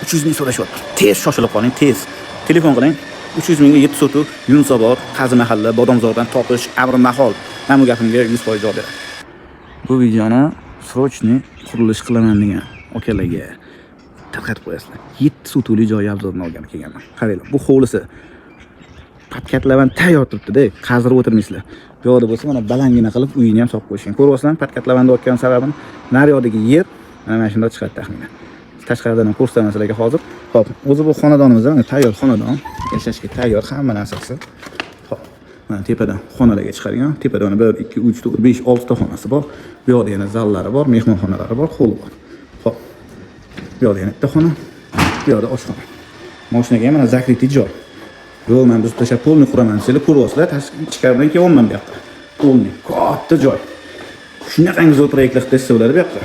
300 ming so'rashyapti. Tez shoshilib qoling, tez. Telefon qiling. 300 mingga 7 sotu, Yunusobod, Qazi mahalla, Bodomzordan topish amri mahol. Mana bu gapimga 100% javob beradi. Bu videoni srochniy qurilish qilaman degan okalarga tarqatib qo'yasizlar. 7 sotuli joy obzorini olgan kelganman. Qaranglar, bu hovlisi patkatlavan tayyor turibdi-da, qazirib o'tirmaysizlar. Bu yoqda bo'lsa mana balangina qilib uyini ham solib qo'yishgan. Ko'ryapsizlar, patkatlavanda o'tgan sababini. Nariyoqdagi yer mana shunda chiqadi taxminan. Tashqaridan ham ko'rsataman sizlarga hozir. Xo'p, o'zi bu xonadonimiz, mana tayyor xonadon, yashashga tayyor hamma narsasi. Xo'p, mana tepadan xonalarga chiqargan. Tepadan 1 2 3 4 5 6 ta xonasi bor. Bu yoqda yana zallari bor, mehmonxonalari bor, hovli bor. Xo'p. Bu yoqda yana bitta xona, bu yoqda oshxona. Mashinaga ham mana zakritli joy. Yo'q, men buzib tashlab polni quraman desanglar, ko'ryapsizlar, ichkaridan kelyapman bu yoqqa. Polni, katta joy. Shunaqangi zo'r proyektlar qilsa bo'ladi bu yoqqa.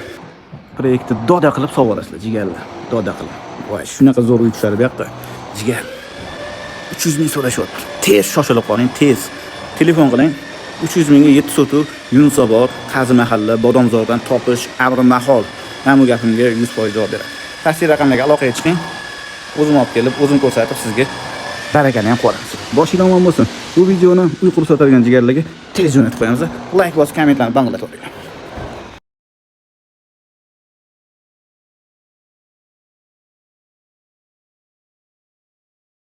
Proyektni doda qilib sovg'alasizlar, jigarlar. Doda qilib. Voy, shunaqa zo'r uy tushadi bu yoqqa. Jigar. 300 ming so'rashyapti. Tez shoshilib qoling, tez. Telefon qiling. 300 mingga 7 sotu, Yunusobod, Qazi mahalla, Bodomzordan topish amri mahol. Mana bu gapimga 100% javob beradi. Pastki raqamlarga aloqaga chiqing. O'zim olib kelib, o'zim ko'rsatib sizga barakani ham qo'yamiz. Boshingizdan omon bo'lsin. Bu videoni uy qurib sotadigan jigarlarga tez jo'natib qo'yamiz. Like bosib, kommentlarni banglatib